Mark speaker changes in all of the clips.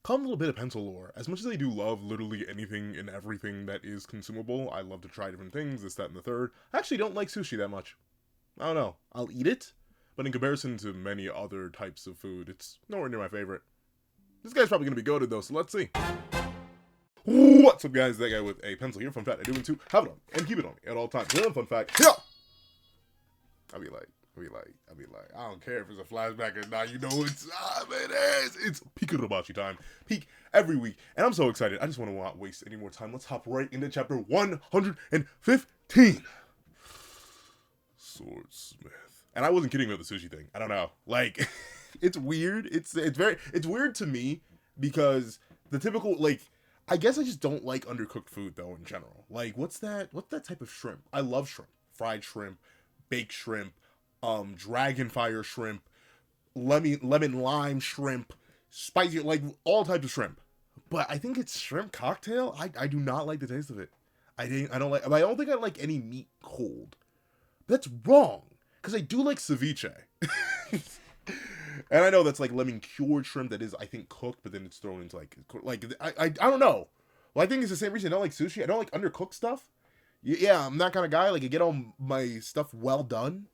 Speaker 1: call them a little bit of pencil lore. As much as I do love literally anything and everything that is consumable, I love to try different things, this, that, and the third. I actually don't like sushi that much. I don't know. I'll eat it, but in comparison to many other types of food, it's nowhere near my favorite. This guy's probably going to be goated though, so let's see. What's up, guys? That guy with a pencil here. Fun fact, I do mean to have it on and keep it on me at all times. Fun fact, yeah! I'll be like, I don't care if it's a flashback or not, you know it's Kagurabachi time. Peak every week, and I'm so excited. I just want to not waste any more time. Let's hop right into chapter 115. Swordsmith. And I wasn't kidding about the sushi thing. I don't know. Like, it's weird. It's weird to me because the typical, like, I guess I just don't like undercooked food though in general. Like, what's that type of shrimp? I love shrimp. Fried shrimp, baked shrimp, dragon fire shrimp, lemon lime shrimp, spicy, like all types of shrimp. But I think it's shrimp cocktail. I do not like the taste of it. I don't think I like any meat cold. That's wrong, because I do like ceviche. And I know that's like lemon cured shrimp that is, I think, cooked, but then it's thrown into like I don't know. Well, I think it's the same reason I don't like sushi. I don't like undercooked stuff. Yeah, I'm that kind of guy. Like, I get all my stuff well done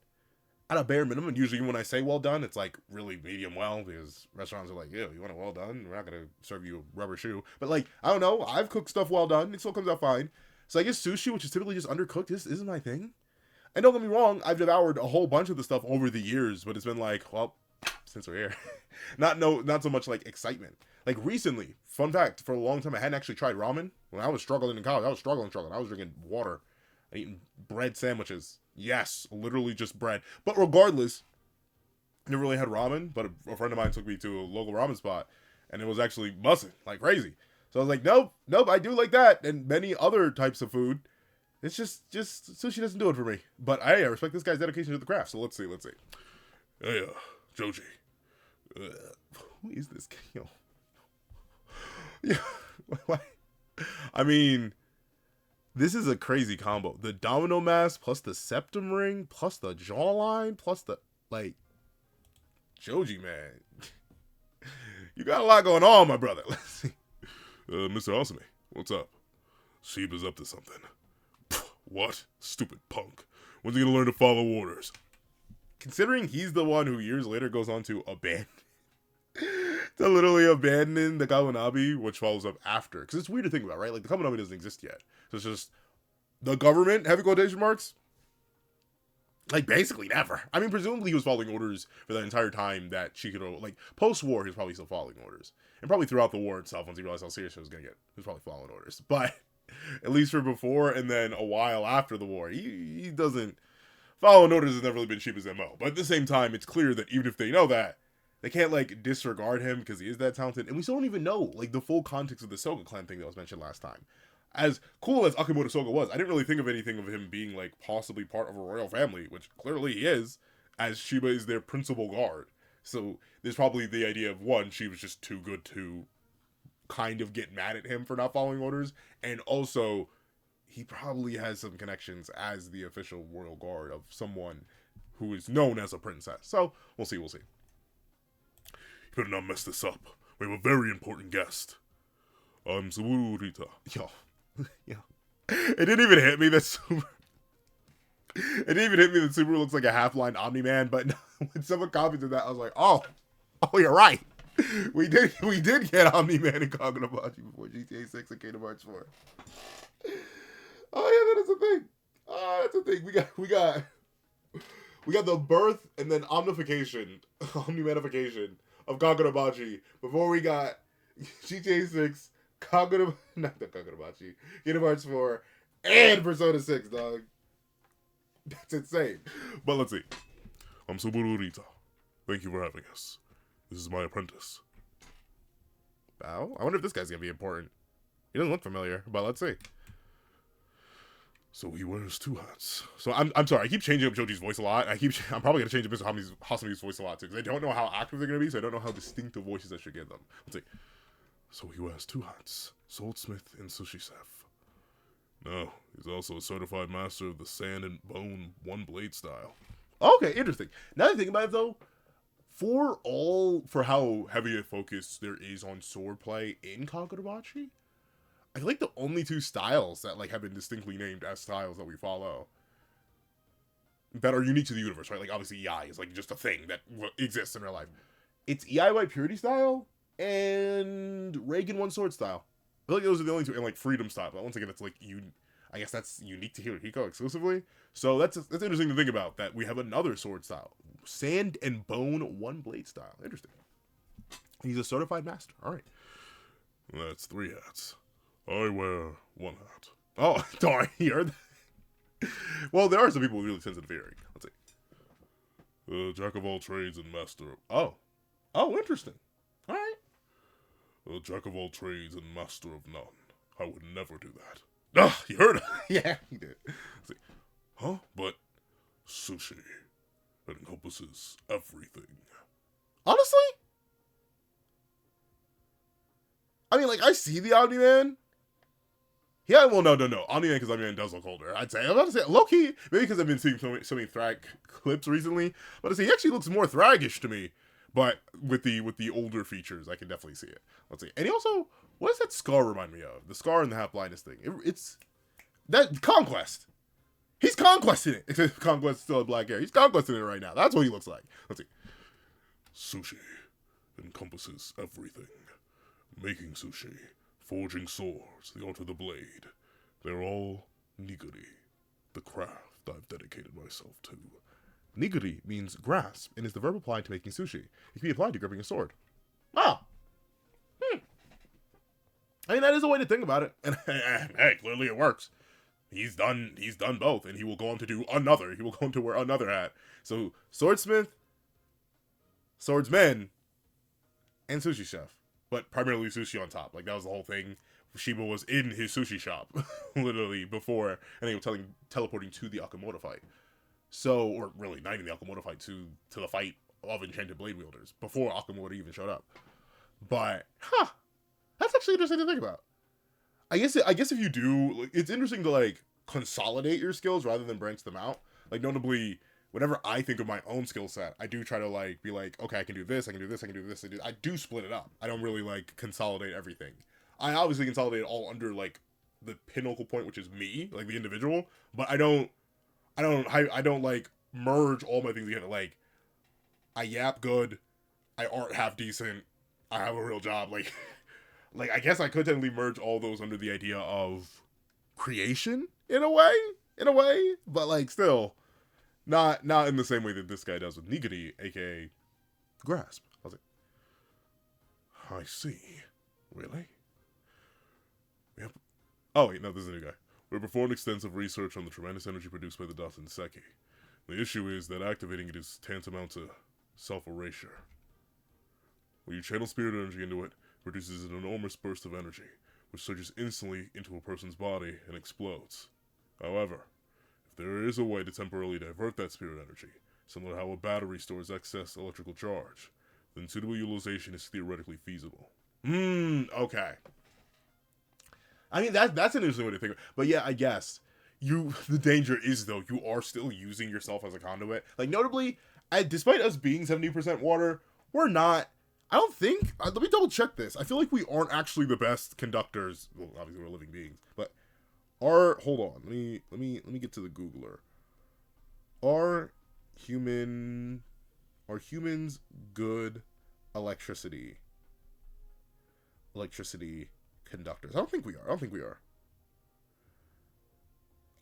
Speaker 1: at a bare minimum. Usually when I say well done, it's like really medium well, because restaurants are like, yeah, you want it well done? We're not going to serve you a rubber shoe. But like, I don't know. I've cooked stuff well done. It still comes out fine. So I guess sushi, which is typically just undercooked, isn't my thing. And don't get me wrong, I've devoured a whole bunch of the stuff over the years, but it's been like, well, since we're here, not so much like excitement. Like recently, fun fact, for a long time I hadn't actually tried ramen. When I was struggling in college, I was struggling. I was drinking water and eating bread sandwiches. Yes, literally just bread. But regardless, never really had ramen. But a friend of mine took me to a local ramen spot, and it was actually busting like crazy. So I was like, nope, I do like that, and many other types of food. It's just sushi doesn't do it for me. But hey, I respect this guy's dedication to the craft. So let's see. Hey, Joji. Who is this guy? Yo. Yeah. Why? I mean, this is a crazy combo. The domino mask plus the septum ring plus the jawline plus the, like, Joji, man. You got a lot going on, my brother. Let's see. Mr. Asami, what's up? Shiba's up to something. What? Stupid punk. When's he gonna learn to follow orders? Considering he's the one who years later goes on to literally abandon the Kawanabe, which follows up after. Because it's weird to think about, right? Like, the Kawanabe doesn't exist yet. So it's just the government, heavy quotation marks? Like, basically never. I mean, presumably he was following orders for the entire time that Chikiro, like, post-war, he was probably still following orders. And probably throughout the war itself, once he realized how serious it was going to get, he was probably following orders. But at least for before and then a while after the war, he doesn't. Following orders has never really been Shiba's MO. But at the same time, it's clear that even if they know that, they can't, like, disregard him because he is that talented. And we still don't even know, like, the full context of the Soga clan thing that was mentioned last time. As cool as Akimoto Soga was, I didn't really think of anything of him being, like, possibly part of a royal family, which clearly he is, as Shiba is their principal guard. So there's probably the idea of, one, she was just too good to kind of get mad at him for not following orders, and also he probably has some connections as the official royal guard of someone who is known as a princess. So we'll see. You better not mess this up. We have a very important guest. I'm Suburita. Yo. It didn't even hit me that Subaru looks like a half-blind Omni-Man, but when someone commented that, I was like, oh, you're right. We did get Omni-Man in Kagurabachi before GTA 6 and Kingdom Hearts 4. Oh yeah, that is a thing. That's a thing. We got the birth and then omnification of Kagurabachi before we got GTA 6, not the Kagurabachi, Kingdom Hearts 4, and Persona 6, dog. That's insane. But let's see. I'm Subaru Rita. Thank you for having us. This is my apprentice. Oh, I wonder if this guy's gonna be important. He doesn't look familiar, but let's see. So he wears two hats. So I'm sorry, I keep changing up Joji's voice a lot. I'm probably gonna change up Mr. Hasami's voice a lot too, because I don't know how active they're gonna be, so I don't know how distinctive voices I should give them. Let's see. So he wears two hats, swordsmith and sushi chef. No, he's also a certified master of the sand and bone one blade style. Okay, interesting. Now that I think about it though, for how heavy a focus there is on swordplay in Kagurabachi, I feel like the only two styles that like have been distinctly named as styles that we follow that are unique to the universe, right? Like obviously EI is like just a thing that exists in real life. It's EI White Purity style and Reagan One Sword style. I feel like those are the only two, and like Freedom style. But once again, it's like I guess that's unique to Hirohiko exclusively. So that's interesting to think about. That we have another sword style, Sand and Bone One Blade style. Interesting. He's a certified master. All right. That's 3 hats. I wear 1 hat. Oh, darn, you heard that? Well, there are some people with really sensitive hearing. Let's see. Jack of all trades and master of... Oh, interesting. All right. Jack of all trades and master of none. I would never do that. Ah, you heard it. Yeah, he did. Let's see. Huh? But sushi. It encompasses everything. Honestly? I mean, like, I see the Omni-Man. Yeah, well, no. Omni-Man, because Omni-Man does look older. I'm about to say, low-key, maybe because I've been seeing so many Thrag clips recently, but I say he actually looks more Thragish to me. But with the older features, I can definitely see it. Let's see. And he also, what does that scar remind me of? The scar and the half-blindness thing. It's that Conquest. He's conquesting it. Except Conquest still has black hair. He's conquesting it right now. That's what he looks like. Let's see. Sushi encompasses everything. Making sushi, forging swords, the art of the blade. They're all niguri, the craft I've dedicated myself to. Niguri means grasp and is the verb applied to making sushi. It can be applied to gripping a sword. Ah! I mean, that is a way to think about it. And hey, clearly it works. He's done both, and he will go on to do another. He will go on to wear another hat. So, swordsmith, swordsman, and sushi chef. But primarily sushi on top. Like, that was the whole thing. Shiba was in his sushi shop, literally, before, and they were teleporting to the Akamoto fight. So, or really, not even the Akamoto fight, to the fight of Enchanted Blade Wielders, before Akamoto even showed up. But, that's actually interesting to think about. I guess if you do, like, it's interesting to, like, consolidate your skills rather than branch them out. Like, notably, whenever I think of my own skill set, I do try to, like, be like, okay, I can do this, I can do this, I can do this, I do split it up. I don't really, like, consolidate everything. I obviously consolidate it all under, like, the pinnacle point, which is me, like, the individual, but I don't, like, merge all my things together. Like, I yap good, I art half decent, I have a real job, like, like, I guess I could technically merge all those under the idea of creation, in a way, but, like, still, not in the same way that this guy does with niguri, aka grasp. I was like, I see. Really? Yep. Oh, wait, no, this is a new guy. We performed extensive research on the tremendous energy produced by the Daten-seki. The issue is that activating it is tantamount to self-erasure. When you channel spirit energy into it, it produces an enormous burst of energy, which surges instantly into a person's body and explodes. However, if there is a way to temporarily divert that spirit energy, similar to how a battery stores excess electrical charge, then suitable utilization is theoretically feasible. Okay. I mean, that's an interesting way to think of it. But yeah, I guess the danger is, though, you are still using yourself as a conduit. Like, notably, despite us being 70% water, we're not. I don't think. Let me double check this. I feel like we aren't actually the best conductors. Well, obviously we're living beings, but hold on. Let me get to the Googler. Are humans good electricity conductors? I don't think we are.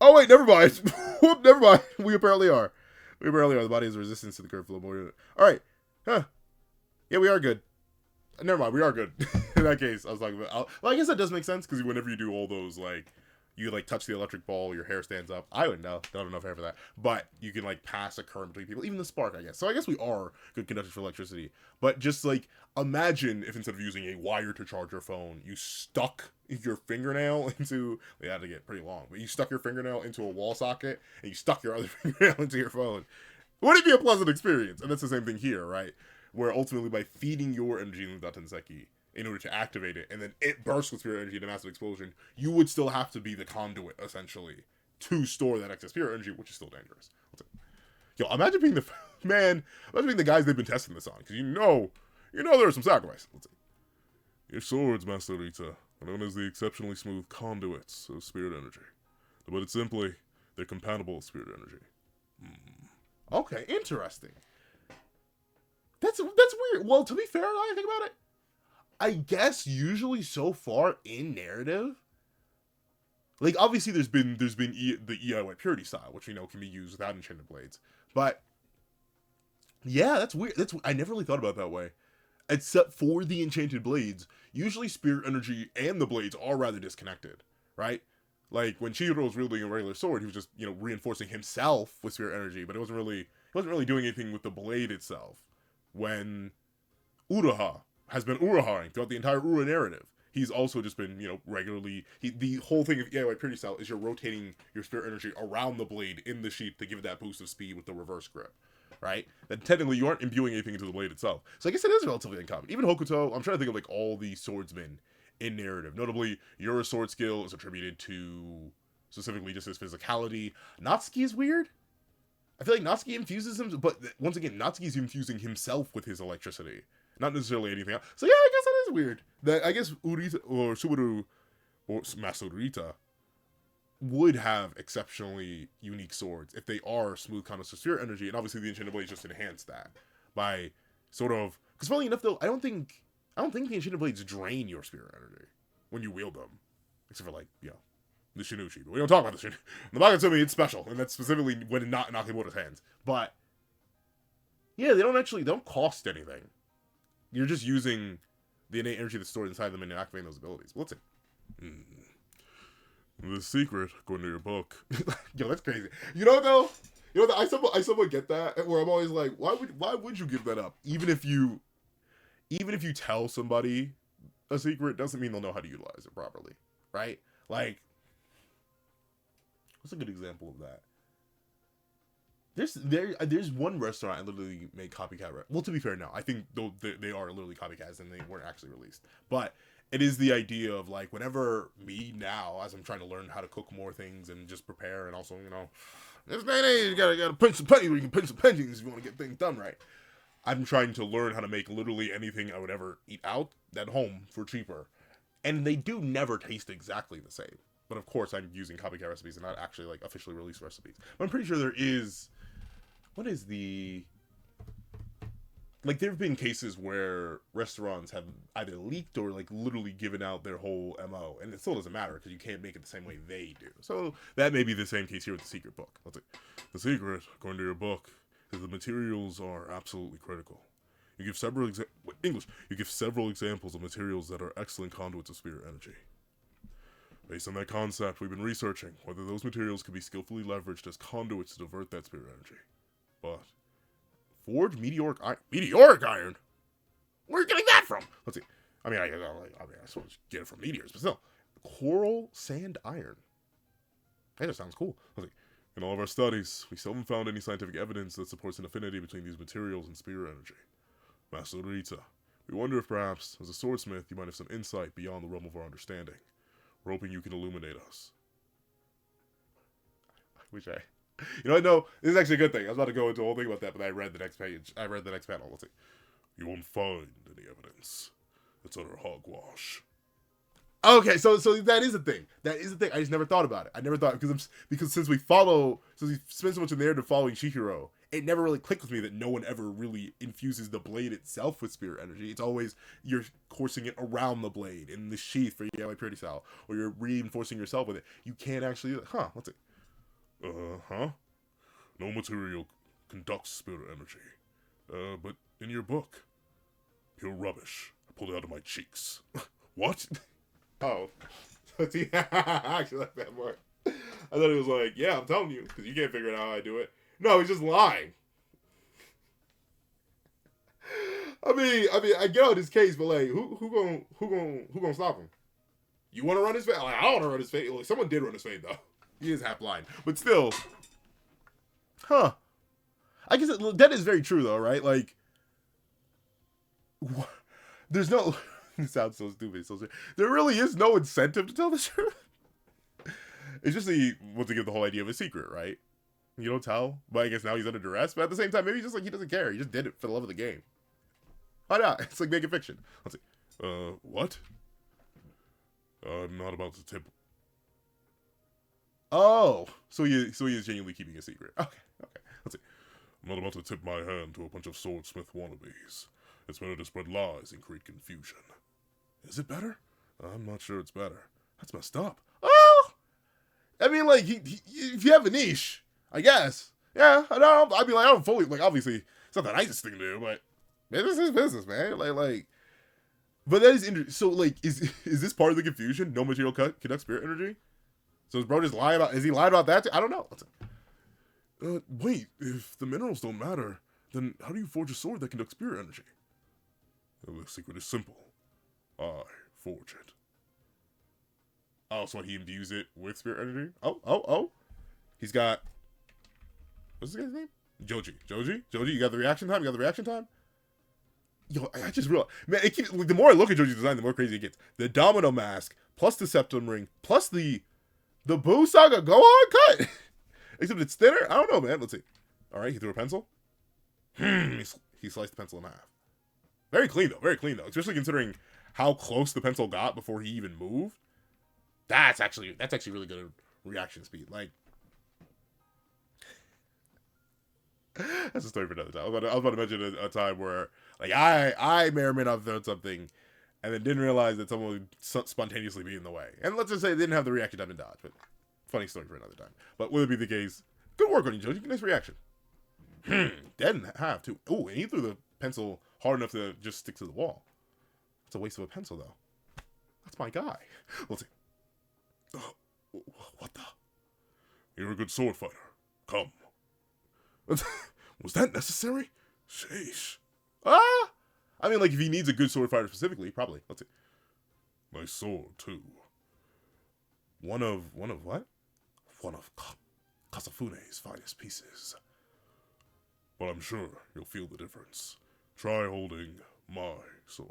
Speaker 1: Oh wait, never mind. Never mind. We apparently are. The body has resistance to the current flow more. All right. Huh. Yeah, we are good. Never mind, we are good. In that case, I was talking about... Well, I guess that does make sense, because whenever you do all those, like... You, like, touch the electric ball, your hair stands up. I wouldn't know. Don't have enough hair for that. But you can, like, pass a current between people. Even the spark, I guess. So I guess we are good conductors for electricity. But just, like, imagine if instead of using a wire to charge your phone, you stuck your fingernail into... They had to get pretty long. But you stuck your fingernail into a wall socket, and you stuck your other fingernail into your phone. Wouldn't it be a pleasant experience? And that's the same thing here, right? Where ultimately by feeding your energy in the Daten-seki in order to activate it, and then it bursts with spirit energy in a massive explosion, you would still have to be the conduit, essentially, to store that excess spirit energy, which is still dangerous. Yo, imagine being the Man, must be the guys they've been testing this on, because you know there's some sacrifice. Let's see. Your swords, Master Rita, are known as the exceptionally smooth conduits of spirit energy. To put it simply, they're compatible with spirit energy. Okay, interesting. That's weird. Well, to be fair, now I think about it, I guess usually so far in narrative, like obviously there's been the EIY purity style, which we know can be used without enchanted blades. But yeah, that's weird. I never really thought about it that way. Except for the enchanted blades, usually spirit energy and the blades are rather disconnected, right? Like when Chihiro was wielding a regular sword, he was just, reinforcing himself with spirit energy, but he wasn't really doing anything with the blade itself. When Uraha has been Urahaing throughout the entire Ura narrative, he's also just been, regularly, the whole thing of EIY purity style is you're rotating your spirit energy around the blade in the sheath to give it that boost of speed with the reverse grip. Right? That technically you aren't imbuing anything into the blade itself. So I guess it is relatively uncommon. Even Hokuto, I'm trying to think of like all the swordsmen in narrative. Notably, your sword skill is attributed to specifically just his physicality. Natsuki is weird. I feel like Natsuki infuses him, but once again, Natsuki is infusing himself with his electricity. Not necessarily anything else. So yeah, I guess that is weird. I guess Urita or Subaru or Master Urita would have exceptionally unique swords if they are smooth conduits of spirit energy, and obviously the enchanted blades just enhance that by sort of, because funnily enough though, I don't think the enchanted blades drain your spirit energy when you wield them, except for like the Shinuchi. But we don't talk about the Shinuchi. The Manga to me it's special, and that's specifically when not in Akimoto's hands. But yeah, they don't cost anything. You're just using the innate energy that's stored inside them and activating those abilities. But let's see. The secret, according to your book. Yo, that's crazy. Though, I somewhat get that, where I'm always like, why would you give that up? Even if you tell somebody a secret, doesn't mean they'll know how to utilize it properly, right? Like, what's a good example of that? There's one restaurant I literally made copycat. Well, to be fair, no, I think they are literally copycats and they weren't actually released, but it is the idea of like whenever me now, as I'm trying to learn how to cook more things and just prepare, and also this day and age you gotta pinch some pennies where you can pinch some pennies if you want to get things done right. I'm trying to learn how to make literally anything I would ever eat out at home for cheaper, and they do never taste exactly the same. But of course, I'm using copycat recipes and not actually like officially released recipes. But I'm pretty sure there is. What is the... Like, there have been cases where restaurants have either leaked or, like, literally given out their whole MO. And it still doesn't matter, because you can't make it the same way they do. So, that may be the same case here with the secret book. Let's see. The secret, according to your book, is the materials are absolutely critical. You give several examples of materials that are excellent conduits of spirit energy. Based on that concept, we've been researching whether those materials can be skillfully leveraged as conduits to divert that spirit energy. But forged meteoric iron? Where are you getting that from? Let's see. I suppose get it from meteors, but still. Coral sand iron. That just sounds cool. Let's see. In all of our studies, we still haven't found any scientific evidence that supports an affinity between these materials and spirit energy. Master Rita, we wonder if perhaps, as a swordsmith, you might have some insight beyond the realm of our understanding. We're hoping you can illuminate us. No, this is actually a good thing. I was about to go into a whole thing about that, but I read the next page. I read the next panel. Let's see. You won't find any evidence. It's utter hogwash. Okay, so that is a thing. That is a thing. I just never thought about it. I never thought, because since we spend so much in the narrative following Chihiro, it never really clicked with me that no one ever really infuses the blade itself with spirit energy. It's always you're coursing it around the blade in the sheath for EIY purity style, or you're reinforcing yourself with it. You can't actually, let's see. No material conducts spirit energy. But in your book, pure rubbish. I pulled it out of my cheeks. What? Oh. See, I actually like that part. I thought it was like, yeah, I'm telling you, because you can't figure out how I do it. No, he's just lying. I mean, I get out his case, but like, who gonna stop him? You want to run his fade? Like, I don't want to run his fade. Like, someone did run his fade though. He is half blind, but still, I guess that is very true though, right? Like, there's no. It sounds so stupid. There really is no incentive to tell the truth. It's just once again the whole idea of a secret, right? You don't tell, but I guess now he's under duress. But at the same time, maybe he's just like he doesn't care. He just did it for the love of the game. Why not? It's like making fiction. Let's see. What? I'm not about to tip. Oh, so he is genuinely keeping a secret. Okay. Let's see. I'm not about to tip my hand to a bunch of swordsmith wannabes. It's better to spread lies and create confusion. Is it better? I'm not sure it's better. That's messed up. Oh! I mean, like, if you have a niche, I guess. Yeah, I don't. I mean, like, I don't fully, like, obviously, it's not the nicest thing to do, but business is business, man. Like, but that is interesting. So, like, is this part of the confusion? No material conducts spirit energy? So is bro just lying about, is he lying about that too? I don't know. Wait, if the minerals don't matter, then how do you forge a sword that conducts spirit energy? Well, the secret is simple. I forge it. Oh, so he imbues it with spirit energy? Oh. He's got, what's this guy's name? Joji, you got the reaction time? Yo, I just realized, man, it keeps, like, the more I look at Joji's design, the more crazy it gets. The domino mask, plus the septum ring, plus the Boo Saga Gohan cut! Except it's thinner? I don't know, man. Let's see. Alright, he threw a pencil. He sliced the pencil in half. Very clean, though. Especially considering how close the pencil got before he even moved. That's actually really good reaction speed. Like, that's a story for another time. I was about to mention a time where, like, I may or may not have thrown something and then didn't realize that someone would spontaneously be in the way. And let's just say they didn't have the reaction time to dodge, but funny story for another time. But will it be the case? Good work on you, Joji. Nice reaction. Dead in half, too. Ooh, and he threw the pencil hard enough to just stick to the wall. It's a waste of a pencil, though. That's my guy. Let's see. What the? You're a good sword fighter. Come. Was that necessary? Sheesh. I mean, like, if he needs a good sword fighter specifically, probably. Let's see. My sword, too. One of what? One of Kasafune's finest pieces. But I'm sure you'll feel the difference. Try holding my sword.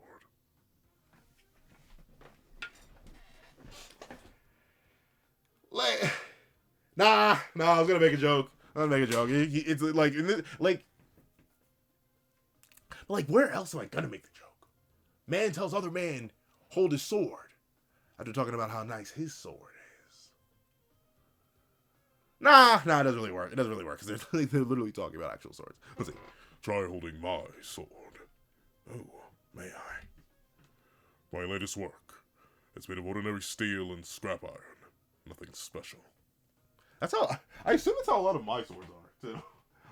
Speaker 1: Like, nah, I was gonna make a joke. It's like, where else am I gonna make the joke? Man tells other man, hold his sword. After talking about how nice his sword is. Nah, it doesn't really work. It doesn't really work, because they're literally talking about actual swords. Let's see. Try holding my sword. Oh, may I? My latest work. It's made of ordinary steel and scrap iron. Nothing special. That's how, I assume that's how a lot of my swords are, too.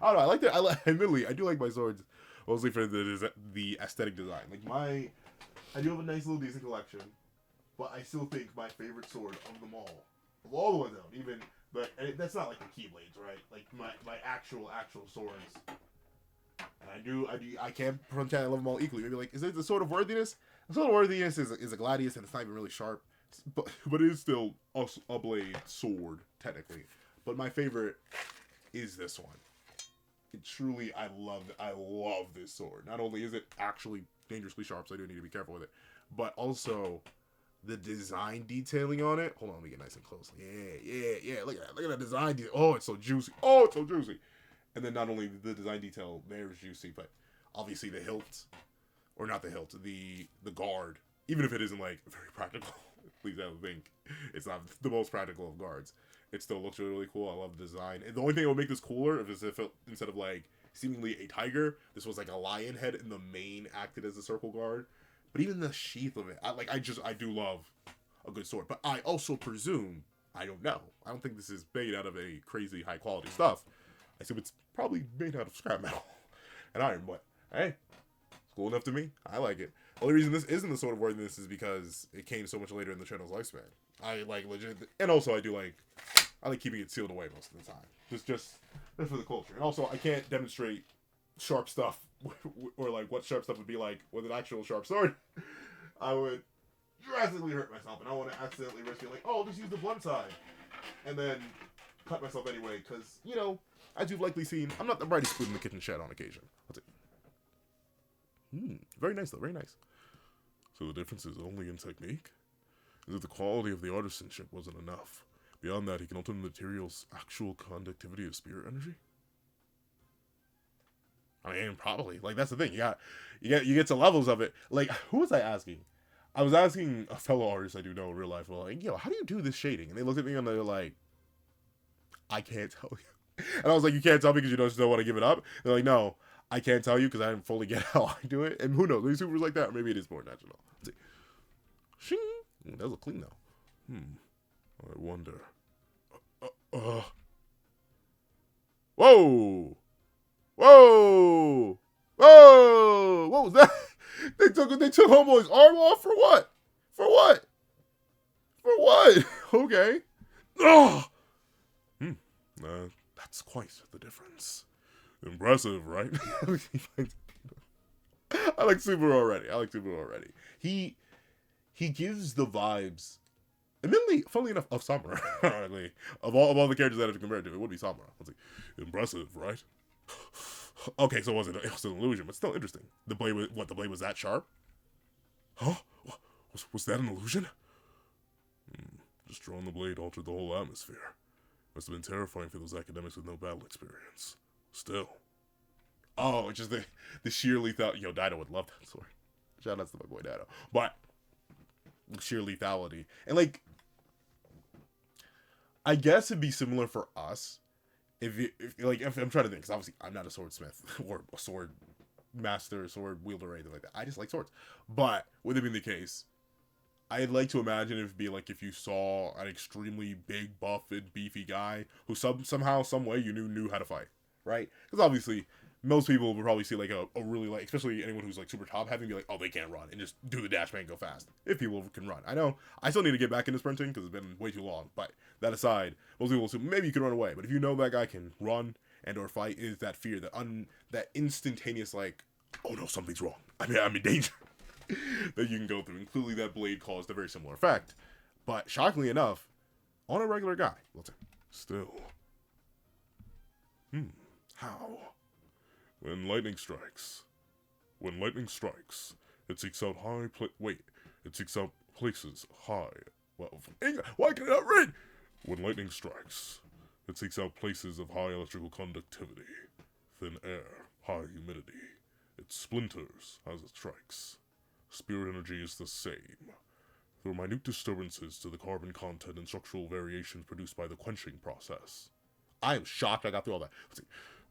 Speaker 1: I don't know, admittedly, I do like my swords, mostly for the aesthetic design. Like, I do have a nice little decent collection, but I still think my favorite sword of them all the ones out, even, but that's not like the Keyblades, right? Like, my actual swords. And I can't pretend I love them all equally. Maybe, like, is it the Sword of Worthiness? The Sword of Worthiness is a Gladius, and it's not even really sharp. But it is still a blade sword, technically. But my favorite is this one. It truly, I love this sword. Not only is it actually dangerously sharp, so I do need to be careful with it, but also the design detailing on it. Hold on, let me get nice and close. Yeah. Look at that design detail. Oh, it's so juicy. And then not only the design detail there is juicy, but obviously the hilt, or not the hilt, the guard. Even if it isn't, like, very practical, at least I don't think it's not the most practical of guards. It still looks really, really cool. I love the design. And the only thing that would make this cooler is if it, instead of, like, seemingly a tiger, this was like a lion head, and the mane acted as a circle guard. But even the sheath of it, I do love a good sword. But I also presume, I don't know, I don't think this is made out of a crazy high quality stuff. I assume it's probably made out of scrap metal and iron, but hey, it's cool enough to me. I like it. The only reason this isn't the Sword of Worthiness is because it came so much later in the channel's lifespan. I like legit, and also I like keeping it sealed away most of the time. Just for the culture. And also, I can't demonstrate sharp stuff, or like what sharp stuff would be like with an actual sharp sword. I would drastically hurt myself, and I want to accidentally risk it, like, oh, I'll just use the blunt side, and then cut myself anyway, because, you know, as you've likely seen, I'm not the brightest food in the kitchen shed on occasion. Let's see. Very nice, though. Very nice. So the difference is only in technique? Is that the quality of the artisanship wasn't enough? Beyond that, he can alter the material's actual conductivity of spirit energy. I mean, probably. Like, that's the thing. You get to levels of it. Like, who was I asking? I was asking a fellow artist I do know in real life. Well, like, yo, how do you do this shading? And they looked at me and they're like, I can't tell you. And I was like, you can't tell me because you just don't want to give it up? They're like, no, I can't tell you because I didn't fully get how I do it. And who knows? Maybe supers like that, or maybe it is more natural. Let's see. Shing. That was clean though. I wonder. Whoa! Whoa! Whoa! What was that? They took homeboy's arm off for what? For what? For what? Okay. Oh. That's quite the difference. Impressive, right? I like Subaru already. He gives the vibes. Admittedly, funnily enough, of Samura. Ironically, of all the characters that I have to compare it to, it would be Samura. Let's see. Impressive, right? Okay, so it was an illusion, but still interesting. The blade was that sharp? Huh? Was that an illusion? Just drawing the blade altered the whole atmosphere. Must have been terrifying for those academics with no battle experience. Still. Oh, it's just the sheer lethality. Yo, Dido would love that sword. Shout out to my boy Dido. But sheer lethality. And like, I guess it'd be similar for us if I'm trying to think, because obviously I'm not a swordsmith or a sword master, sword wielder, or anything like that. I just like swords. But with it being the case, I'd like to imagine it'd be like if you saw an extremely big, buff, and beefy guy who somehow, some way you knew how to fight, right? Because obviously most people would probably see like a really, like, especially anyone who's like super top heavy, be like, oh, they can't run, and just do the dash man and go fast. If people can run. I know I still need to get back into sprinting because it's been way too long, but that aside, most people assume maybe you can run away, but if you know that guy can run and or fight, is that fear, that instantaneous, like, oh no, something's wrong, I'm in danger, that you can go through. And clearly that blade caused a very similar effect, but shockingly enough, on a regular guy. Let's say, still, how? When lightning strikes, it seeks out it seeks out places high. Well, why can I not read? When lightning strikes, it seeks out places of high electrical conductivity, thin air, high humidity. It splinters as it strikes. Spirit energy is the same. Through minute disturbances to the carbon content and structural variations produced by the quenching process. I am shocked I got through all that. Let's see.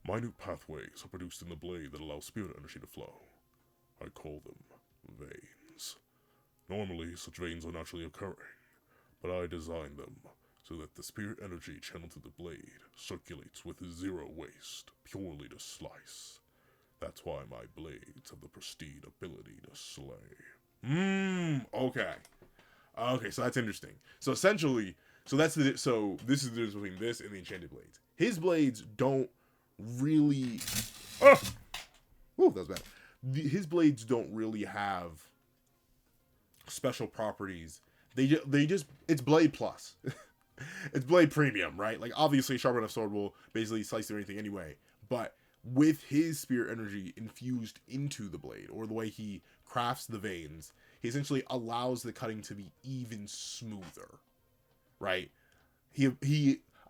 Speaker 1: Minute pathways are produced in the blade that allow spirit energy to flow. I call them veins. Normally, such veins are naturally occurring, but I designed them so that the spirit energy channeled through the blade circulates with zero waste, purely to slice. That's why my blades have the pristine ability to slay. Okay. Okay, so that's interesting. So essentially, this is the difference between this and the enchanted blades. His blades don't really... Oh! Ooh, that was bad. His blades don't really have special properties. They just... It's blade plus. It's blade premium, right? Like, obviously, a sharp enough sword will basically slice through anything anyway. But with his spirit energy infused into the blade, or the way he crafts the veins, he essentially allows the cutting to be even smoother, right?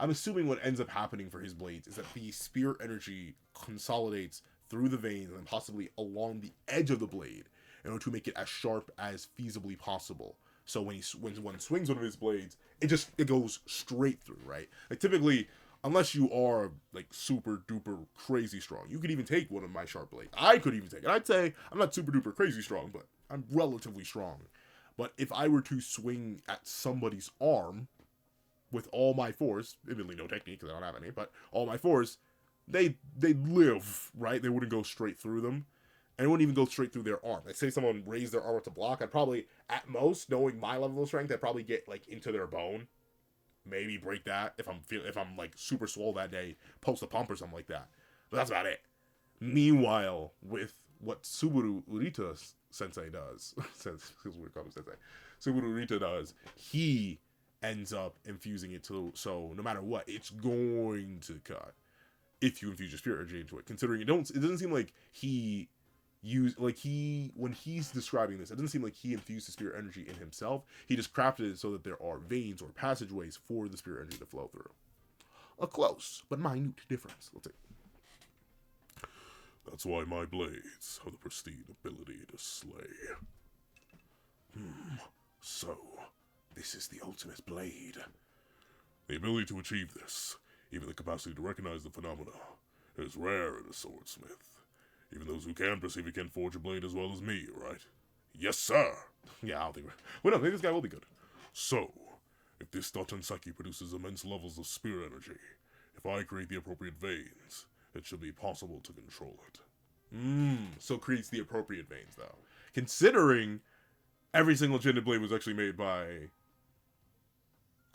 Speaker 1: I'm assuming what ends up happening for his blades is that the spirit energy consolidates through the veins and possibly along the edge of the blade in order to make it as sharp as feasibly possible. So when one swings one of his blades, it goes straight through, right? Like, typically, unless you are like super duper crazy strong, you could even take one of my sharp blades. I could even take it. I'd say I'm not super duper crazy strong, but I'm relatively strong. But if I were to swing at somebody's arm with all my force, admittedly no technique because I don't have any, but all my force, they'd live, right? They wouldn't go straight through them. And it wouldn't even go straight through their arm. Let's say someone raised their arm to block, I'd probably, at most, knowing my level of strength, I'd probably get like into their bone. Maybe break that if I'm like super swole that day, post a pump or something like that. But that's about it. Meanwhile, with what Subaru Urita Sensei does, Subaru Urita does, he ends up infusing it so no matter what, it's going to cut if you infuse your spirit energy into it. Considering it doesn't seem like he use like when he's describing this, it doesn't seem like he infused the spirit energy in himself. He just crafted it so that there are veins or passageways for the spirit energy to flow through. A close but minute difference. Let's see. That's why my blades have the pristine ability to slay. So, this is the ultimate blade. The ability to achieve this, even the capacity to recognize the phenomena, is rare in a swordsmith. Even those who can perceive it can forge a blade as well as me, right? Yes, sir! Yeah, I don't think well, no, maybe this guy will be good. So, if this Daten produces immense levels of spirit energy, if I create the appropriate veins, it should be possible to control it. So creates the appropriate veins, though. Considering every single enchanted blade was actually made by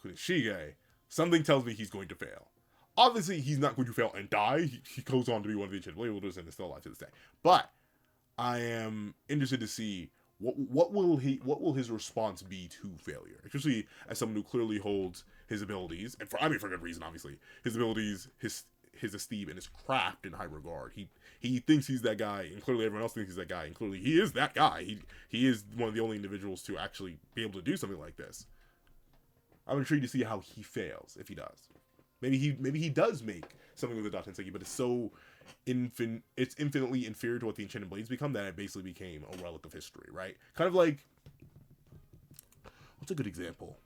Speaker 1: Kushiki, something tells me he's going to fail. Obviously, he's not going to fail and die. He goes on to be one of the enchanted blade wielders and is still alive to this day. But I am interested to see what will his response be to failure, especially as someone who clearly holds his abilities, and for good reason, obviously, his abilities, his esteem, and his craft in high regard. He thinks he's that guy, and clearly everyone else thinks he's that guy, and clearly he is that guy. He is one of the only individuals to actually be able to do something like this. I'm intrigued to see how he fails, if he does. Maybe he does make something with the Daten, but it's so it's infinitely inferior to what the enchanted blades become that it basically became a relic of history, right? Kind of like, what's a good example?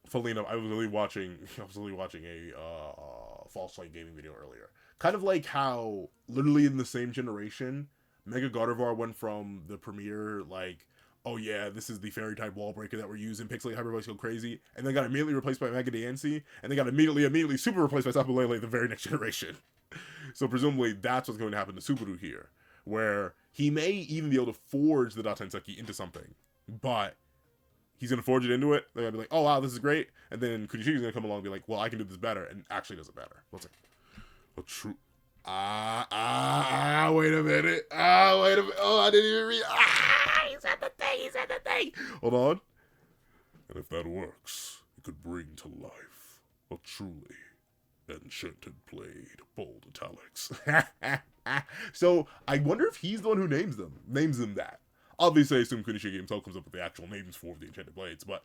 Speaker 1: Funnily enough, I was really watching a False Light gaming video earlier. Kind of like how literally in the same generation, Mega Gardevoir went from the premiere like, oh yeah, this is the fairy type wall breaker that we're using, Pixelate Hyper Voice go crazy, and then got immediately replaced by Mega Diancie, and then got immediately super replaced by Tapu Lele the very next generation. So presumably that's what's going to happen to Subaru here, where he may even be able to forge the Daten into something, but he's going to forge it into it, they're going to be like, oh wow, this is great, and then Kushiki's going to come along and be like, well, I can do this better, and actually does it better. Let's see. A true... wait a minute. Oh, I didn't even read. He said the thing. Hold on. And if that works, it could bring to life a truly enchanted blade. Bold italics. So, I wonder if he's the one who names them that. Obviously, I assume Kushiki himself comes up with the actual names for the enchanted blades, but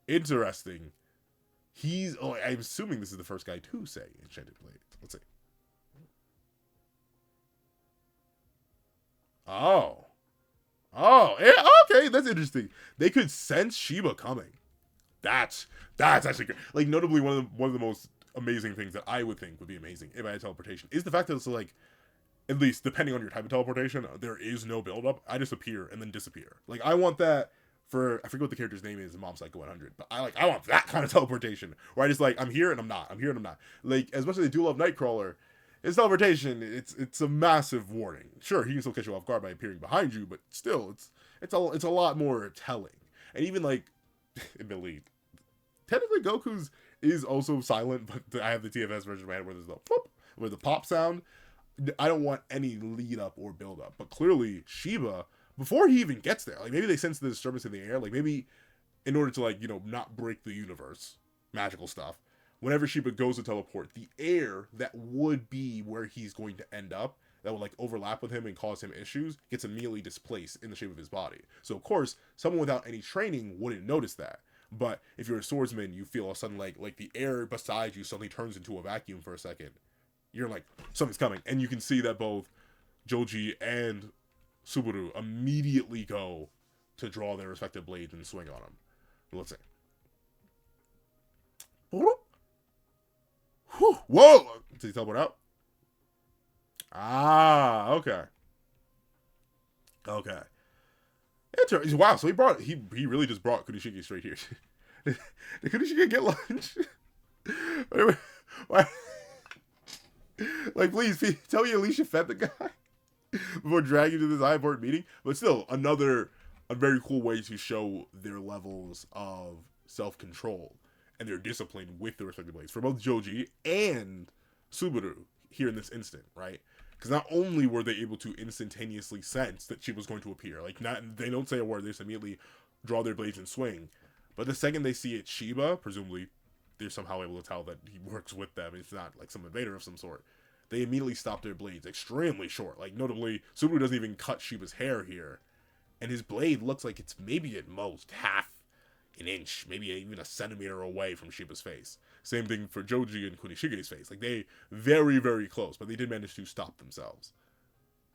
Speaker 1: interesting. I'm assuming this is the first guy to say enchanted blades. Let's see. Oh, yeah, okay, that's interesting. They could sense Shiba coming. That's actually good. Like, notably, one of the most amazing things that I would think would be amazing if I had teleportation is the fact that it's like, at least depending on your type of teleportation, there is no build up. I just appear and then disappear. Like, I want that for, I forget what the character's name is in Mob Psycho 100, but I want that kind of teleportation where I just like, I'm here and I'm not. I'm here and I'm not. Like, as much as I do love Nightcrawler, his teleportation, it's a massive warning. Sure, he can still catch you off guard by appearing behind you, but still, it's a lot more telling. And even like, admittedly, technically Goku's is also silent, but I have the TFS version of my head where there's the pop, where the pop sound. I don't want any lead up or build up, but clearly Shiba, before he even gets there, like maybe they sense the disturbance in the air, like maybe in order to like, not break the universe, magical stuff. Whenever Shiba goes to teleport, the air that would be where he's going to end up, that would like overlap with him and cause him issues, gets immediately displaced in the shape of his body. So of course, someone without any training wouldn't notice that. But if you're a swordsman, you feel all of a sudden like the air beside you suddenly turns into a vacuum for a second. You're like, something's coming. And you can see that both Joji and Subaru immediately go to draw their respective blades and swing on him. Let's see. Whoa! Did he teleport out? Okay. Okay. Interesting. Wow, so he really just brought Kushiki straight here. Did Kushiki get lunch? Why? Like, please, tell me Alicia fed the guy before dragging to this high important meeting. But still, a very cool way to show their levels of self-control and their discipline with the respective blades for both Joji and Subaru here in this instant, right? Because not only were they able to instantaneously sense that she was going to appear, like they don't say a word, they just immediately draw their blades and swing. But the second they see it Shiba, presumably they're somehow able to tell that he works with them. It's not like some invader of some sort. they immediately stop their blades extremely short. Like, notably, Subaru doesn't even cut Shiba's hair here. And his blade looks like it's maybe at most half an inch, maybe even a centimeter away from Shiba's face. Same thing for Joji and Kunishige's face. Like, they very, very close, but they did manage to stop themselves.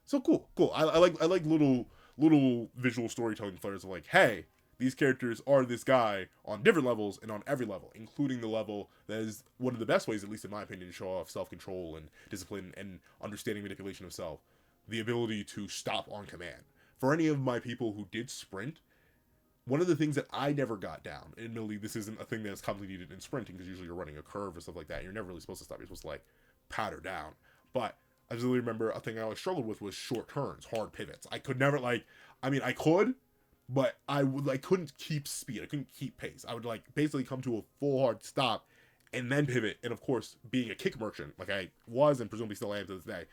Speaker 1: So cool. I like little visual storytelling flares of like, hey, these characters are this guy on different levels and on every level, including the level that is one of the best ways, at least in my opinion, to show off self-control and discipline and understanding manipulation of self. The ability to stop on command. For any of my people who did sprint, one of the things that I never got down, and admittedly this isn't a thing that's commonly needed in sprinting, because usually you're running a curve or stuff like that, you're never really supposed to stop, you're supposed to like patter down. But I just really remember a thing I always struggled with was short turns, hard pivots. I could never I could, but I couldn't keep speed. I couldn't keep pace. I would like basically come to a full hard stop and then pivot. And of course, being a kick merchant, like I was and presumably still am to this day,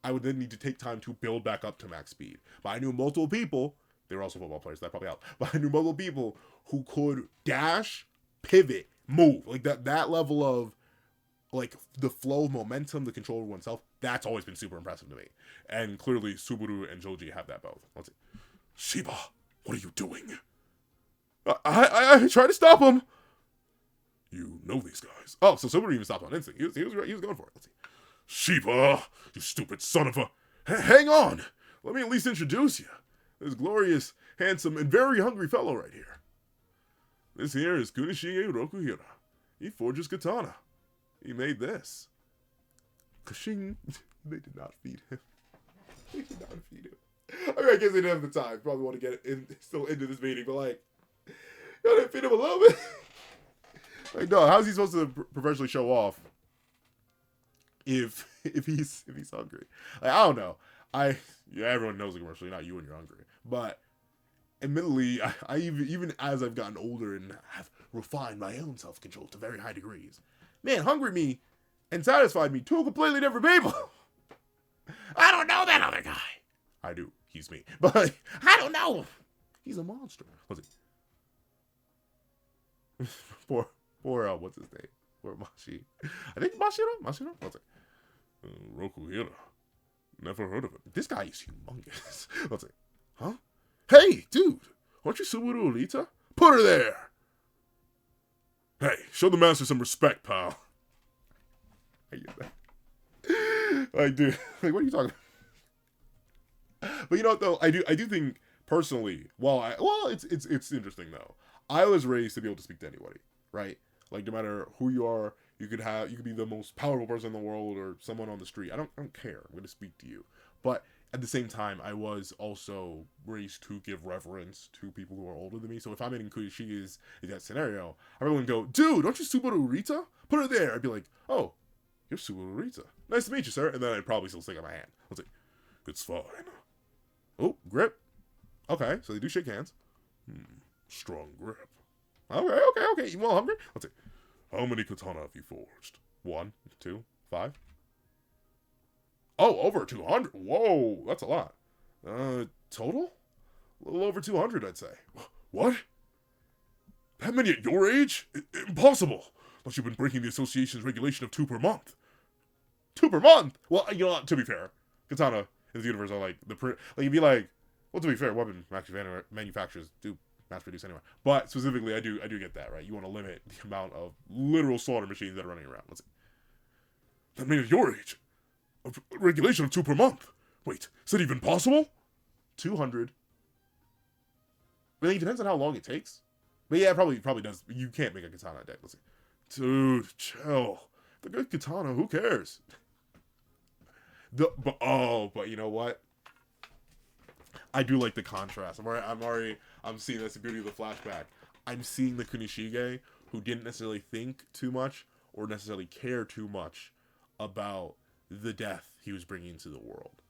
Speaker 1: I would then need to take time to build back up to max speed. But I knew multiple people, they were also football players, that probably helped, but I knew multiple people who could dash, pivot, move. Like that level of like the flow of momentum, the control of oneself, that's always been super impressive to me. And clearly Subaru and Joji have that both. Let's see. Shiba, what are you doing? I tried to stop him. You know these guys. Oh, so Subaru even stopped on instinct. He was going for it. Let's see. Shiba, you stupid son of a... Hang on. Let me at least introduce you. This glorious, handsome, and very hungry fellow right here. This here is Kunishige Rokuhira. He forges katana. He made this. Kashing. They did not feed him. They did not feed him. I mean, I guess they didn't have the time. Probably want to get still into this meeting, but like, y'all didn't feed him a little bit. Like, no, how's he supposed to professionally show off if he's hungry? Like, I don't know. Everyone knows the commercial. You're not you when you're hungry. But admittedly, I even as I've gotten older and have refined my own self-control to very high degrees, man, hungry me and satisfied me, two completely different people. I don't know that other guy. I do. He's me. But I don't know. He's a monster. Let's see. Poor what's his name? Poor Mashi. I think Mashiro? Let's see. Rokuhira. Never heard of him. This guy is humongous. Let's see. Huh? Hey, dude. Aren't you Subaru Orita? Put her there. Hey, show the master some respect, pal. I get that. Like, dude, like, what are you talking about? But you know what, though? I do think, personally, it's interesting, though. I was raised to be able to speak to anybody, right? Like, no matter who you are, you could be the most powerful person in the world or someone on the street. I don't care. I'm going to speak to you. But at the same time, I was also raised to give reverence to people who are older than me. So if I'm in Kushiki's in that scenario, I wouldn't go, dude, aren't you Subaru Rita? Put her there. I'd be like, oh, you're Subaru Rita. Nice to meet you, sir. And then I'd probably still stick out my hand. Let's see. It's fine. Oh, grip. Okay, so they do shake hands. Strong grip. Okay. You all hungry? Let's see. How many katana have you forged? 1, 2, 5. Oh, over 200. Whoa, that's a lot. Total? A little over 200, I'd say. What? That many at your age? Impossible. Unless you've been breaking the association's regulation of 2 per month. 2 per month? Well, you know, to be fair, katana in the universe are like you'd be like, well, to be fair, weapon manufacturers do mass produce anyway. But specifically, I do get that, right? You want to limit the amount of literal slaughter machines that are running around. Let's see. That made at your age. A regulation of 2 per month. Wait, is that even possible? 200. Really, it depends on how long it takes. But yeah, it probably does. You can't make a katana a day. Let's see. Dude, chill. The good katana, who cares? But you know what? I do like the contrast. I'm seeing that's the beauty of the flashback. I'm seeing the Kunishige who didn't necessarily think too much or necessarily care too much about the death he was bringing into the world.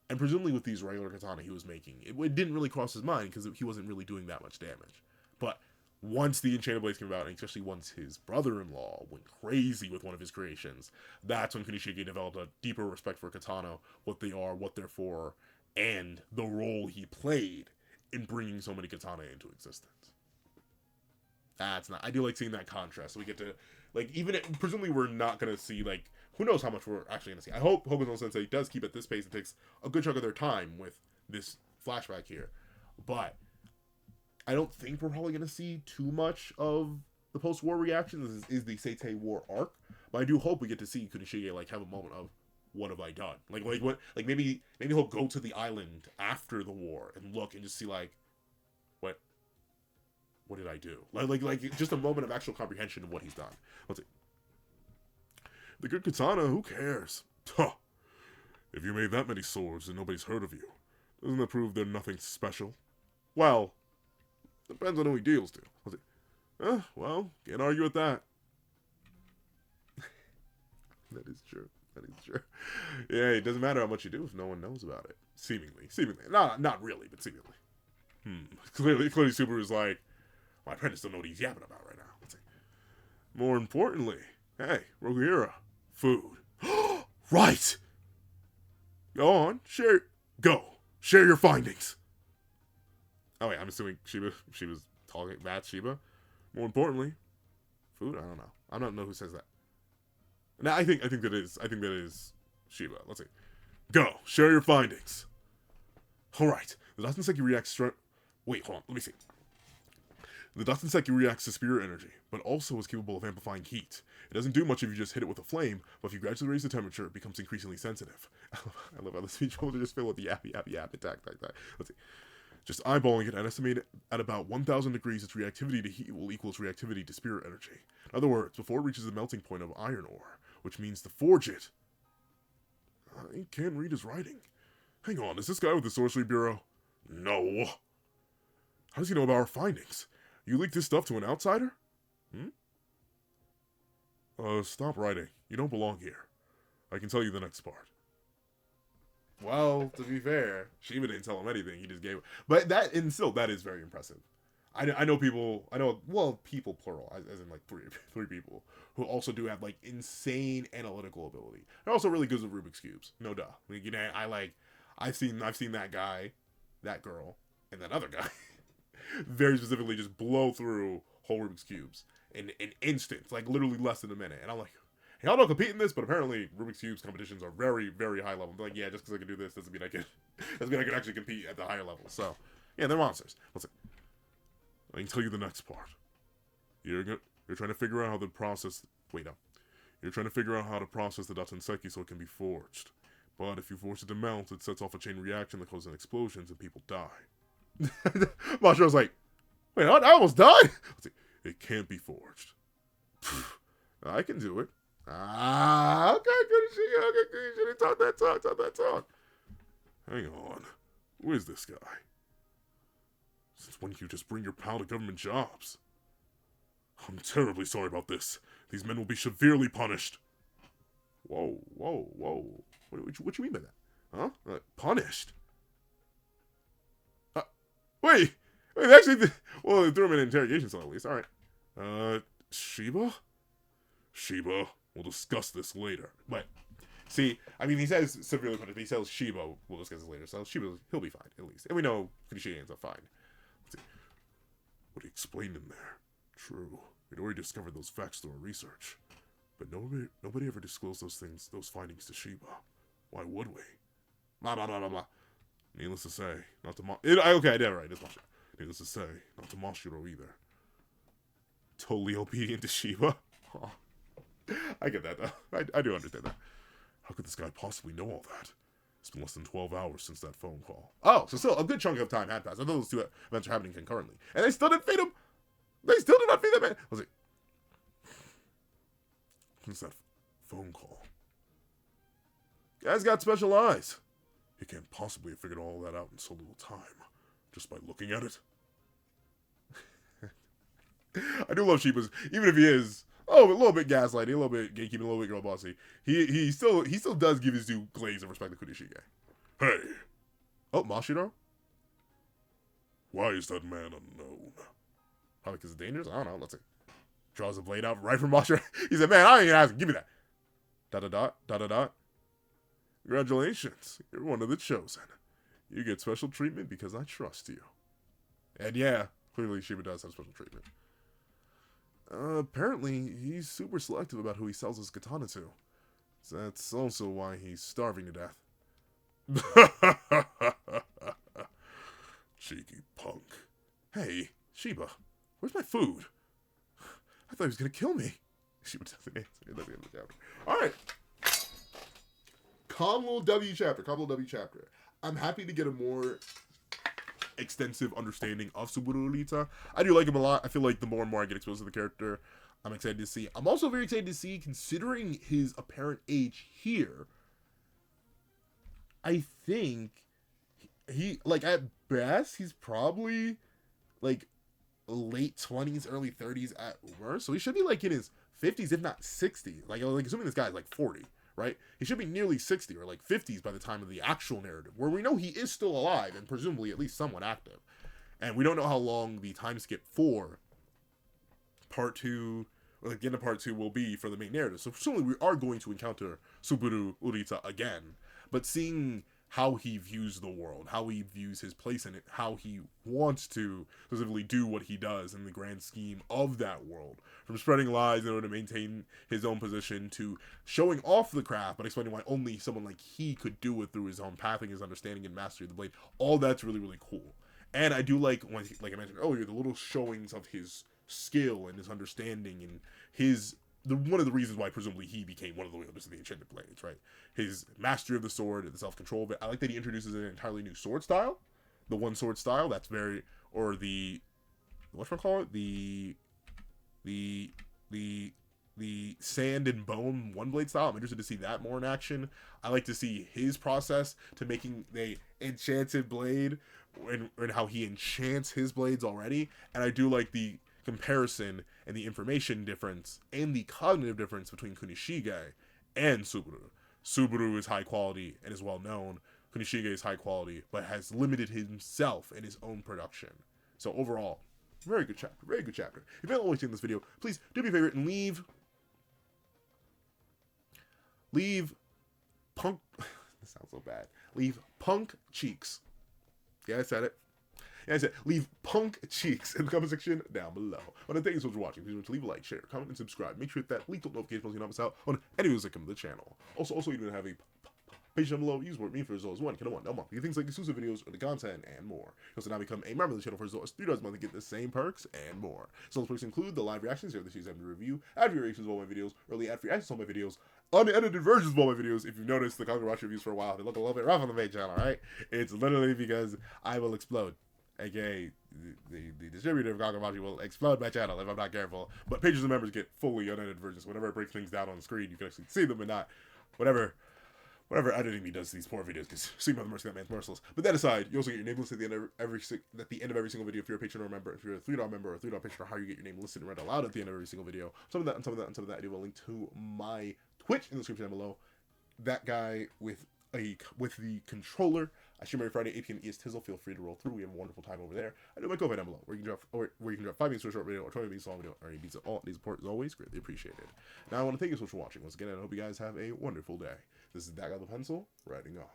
Speaker 1: And presumably with these regular katana he was making, it didn't really cross his mind because he wasn't really doing that much damage. But once the Enchanted Blades came out, and especially once his brother-in-law went crazy with one of his creations, that's when Kunishige developed a deeper respect for katana, what they are, what they're for, and the role he played in bringing so many katana into existence. I do like seeing that contrast. So we get to, like, presumably we're not going to see, like, who knows how much we're actually going to see. I hope Hokuto Sensei does keep at this pace and takes a good chunk of their time with this flashback here. But I don't think we're probably going to see too much of the post-war reactions is the Seitei War arc. But I do hope we get to see Kunishige like have a moment of, what have I done? Like maybe he'll go to the island after the war and look and just see like, what did I do? Like just a moment of actual comprehension of what he's done. Let's see. The good katana, who cares? Huh. If you made that many swords and nobody's heard of you, doesn't that prove they're nothing special? Well, depends on who he deals to. Let's see. Well, can't argue with that. That is true. That is true. Yeah, it doesn't matter how much you do if no one knows about it. Seemingly. Not really, but seemingly. Clearly Subaru's like, my apprentice don't know what he's yapping about right now. Let's see. More importantly, hey, Roguera, food. Right! Go on, share your findings. Oh wait, I'm assuming she was talking about Shiba. More importantly, food. I don't know. I don't know who says that. No, I think that is Shiba. Let's see. Go, share your findings. All right. The Datsenseki reacts. Wait, hold on. Let me see. The Datsenseki reacts to spirit energy, but also is capable of amplifying heat. It doesn't do much if you just hit it with a flame, but if you gradually raise the temperature, it becomes increasingly sensitive. I love how the speech bubbles are just filled with the yap, attack. Let's see. Just eyeballing it, I'd estimate at about 1,000 degrees its reactivity to heat will equal its reactivity to spirit energy. In other words, before it reaches the melting point of iron ore, which means to forge it. I can't read his writing. Hang on, is this guy with the Sorcery Bureau? No. How does he know about our findings? You leaked this stuff to an outsider? Stop writing. You don't belong here. I can tell you the next part. Well, to be fair, Shiba didn't tell him anything. He just gave it. But that is very impressive. I know people, people plural, as in like three people, who also do have like insane analytical ability. They're also really good with Rubik's Cubes. No duh. Like, you know, I've seen that guy, that girl, and that other guy very specifically just blow through whole Rubik's Cubes in instants, like literally less than a minute. And I'm like, y'all don't compete in this, but apparently Rubik's Cubes competitions are very, very high level. They're like, yeah, just because I can do this doesn't mean I can actually compete at the higher level. So, yeah, they're monsters. Let's see. I can tell you the next part. You're trying to figure out how to process... Wait, no. You're trying to figure out how to process the Datsenseki so it can be forged. But if you force it to melt, it sets off a chain reaction that causes explosions and people die. Mashiro's like, wait, I almost died? Let's see. It can't be forged. I can do it. Okay, good. Talk that talk. Hang on. Who is this guy? Since when can you just bring your pal to government jobs? I'm terribly sorry about this. These men will be severely punished. Whoa. What you mean by that? Huh? Punished? Wait, actually, well, they threw him in an interrogation cell at least. All right. Shiba? Shiba, we'll discuss this later. But, see, I mean, he says severely punished, but he says Shiba, we'll discuss this later. So Shiba, he'll be fine, at least. And we know Kushiki ends up fine. Let's see. What he explained in there. True. We'd already discovered those facts through our research. But nobody ever disclosed those findings to Shiba. Why would we? Blah, blah, blah, blah, blah. Needless to say, not to okay, I did it right, it's Mashiro. Needless to say, not to Mashiro either. Totally obedient to Shiba? Oh. I get that, though. I do understand that. How could this guy possibly know all that? It's been less than 12 hours since that phone call. Oh, so still a good chunk of time had passed. I thought those two events are happening concurrently. And they still didn't feed him? They still did not feed that man? Let's see. Since that phone call. Guy's got special eyes. He can't possibly have figured all that out in so little time. Just by looking at it. I do love Shiba's, even if he is a little bit gaslighty, a little bit gatekeeping, a little bit girl bossy. He still does give his due glaze of respect to Kushiki. Hey. Oh, Mashiro? Why is that man unknown? Probably because it's dangerous? I don't know. Let's see. Draws a blade out right from Mashiro. He said, man, I ain't even asking. Give me that. Dot. Congratulations. You're one of the chosen. You get special treatment because I trust you. And yeah, clearly Shiba does have special treatment. Apparently, he's super selective about who he sells his katana to. So that's also why he's starving to death. Cheeky punk. Hey, Shiba, where's my food? I thought he was gonna kill me. Shiba doesn't answer. That's the end of the chapter. Alright. Calm little W chapter. Calm little W chapter. I'm happy to get a more extensive understanding of Subaru Urita. I do like him a lot. I feel like the more and more I get exposed to the character, I'm excited to see. I'm also very excited to see, considering his apparent age here, I think he like, at best, he's probably like late 20s, early 30s at worst. So he should be like in his 50s, if not 60s. Like assuming this guy's like 40, right? He should be nearly 60 or like 50s by the time of the actual narrative, where we know he is still alive and presumably at least somewhat active. And we don't know how long the time skip for part 2, or like the end of part 2 will be for the main narrative. So presumably we are going to encounter Subaru Urita again. But seeing how he views the world, how he views his place in it, how he wants to specifically do what he does in the grand scheme of that world, from spreading lies in order to maintain his own position, to showing off the craft but explaining why only someone like he could do it through his own pathing, his understanding and mastery of the blade. All that's really, really cool. And I do like, when, like I mentioned earlier, the little showings of his skill and his understanding and his one of the reasons why presumably he became one of the wielders of the enchanted blades, right? His mastery of the sword, the self-control of it. I like that he introduces an entirely new sword style, the one sword style. That's very, or the whatchamacallit, the sand and bone one blade style. I'm interested to see that more in action. I like to see his process to making the enchanted blade and how he enchants his blades already. And I do like the comparison and the information difference and the cognitive difference between Kunishige and Subaru. Subaru is high quality and is well known. Kunishige is high quality, but has limited himself in his own production. So overall, very good chapter. Very good chapter. If you haven't already seen this video, please do me a favor and leave punk. This sounds so bad. Leave punk cheeks. Yeah, I said it. And I said, leave punk cheeks in the comment section down below. I want to thank you so much for watching. Please remember to leave a like, share, comment, and subscribe. Make sure to hit that link notification so you don't miss out on any videos that come to the channel. Also, you do have a page down below. Use word me for as low as $1 a month. You get things like exclusive videos, early content, and more. You also now become a member of the channel for as low as $3 a month to get the same perks and more. So those perks include the live reactions here this season to review, ad-free reactions of all my videos, early ad-free access to all my videos, unedited versions of all my videos. If you've noticed the Kagurabachi reviews for a while, they look a little bit rough on the main channel, right? It's literally because I will explode. AKA, the distributor of Kagurabachi will explode my channel if I'm not careful. But pages and members get fully unedited versions. Whenever I break things down on the screen, you can actually see them and not whatever editing me does to these poor videos, because see by the mercy that man's merciless. But that aside, you also get your name listed at the end of every single video if you're a patron or a member. If you're a $3 member or a $3 patron, or how you get your name listed and read aloud at the end of every single video. Some of that, I do have a link to my Twitch in the description down below. That guy with the controller. I stream every Friday, 8 p.m. EST Tizzle. Feel free to roll through. We have a wonderful time over there. I do my Ko-Fi down below, where you can drop 5 minutes to a short video or 20 minutes to a long video. Or any beats at all. These support is always greatly appreciated. Now I want to thank you so much for watching. Once again, I hope you guys have a wonderful day. This is that guy with the pencil, writing off.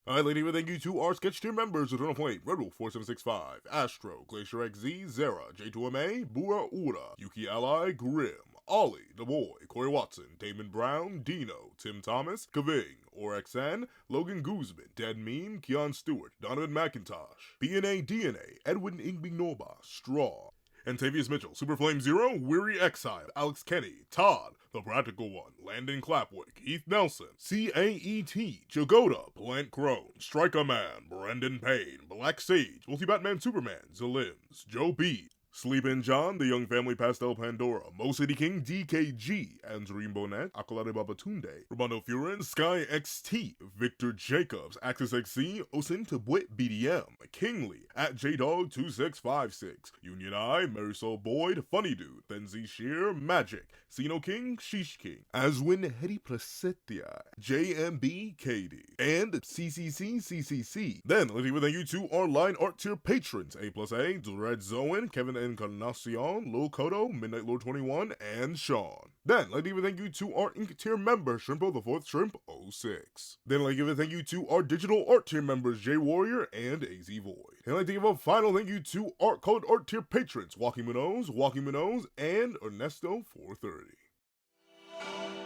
Speaker 1: Alright, lady, well, thank you to our sketch tier members: Eternal Flame, Red Wolf 4765, Astro, Glacier XZ, Zera, J2MA, Bura Ura, Yuki Ally, Grim, Ollie, The Boy, Corey Watson, Damon Brown, Dino, Tim Thomas, Kaving, ORXN, Logan Guzman, Dead Meme, Keon Stewart, Donovan McIntosh, BNA DNA, Edwin Ingbignoba, Straw, Antavius Mitchell, Superflame Zero, Weary Exile, Alex Kenny, Todd, The Practical One, Landon Clapwick, Heath Nelson, CAET, Jagoda, Plant Crone, Striker Man, Brendan Payne, Black Sage, Multi-Batman Superman, Zalims, Joe B, Sleepin' John, The Young Family Pastel Pandora, Mo City King DKG, Andream Bonet, Akolade Babatunde, Romano Furin, Sky XT, Victor Jacobs, Axis XC, Osin Tabwit BDM, Kingly, at JDog2656, Union Eye, Marisol Boyd, Funny Dude, Benzi Shear, Magic, Sino King, Shish King, Aswin Hedi Placetia, JMB KD, and CCC. Then, let's give a thank you to our line art tier patrons: A+A, Dread Zoan, Kevin Encarnacion, Lil Kodo, Midnight Lord 21, and Sean. Then, I'd like to give a thank you to our Ink tier member, Shrimpo the 4th Shrimp 06. Then, I'd like to give a thank you to our digital art tier members, J Warrior and AZ Void. And I'd like to give a final thank you to our colored art tier patrons, Walking Minnows, and Ernesto 430.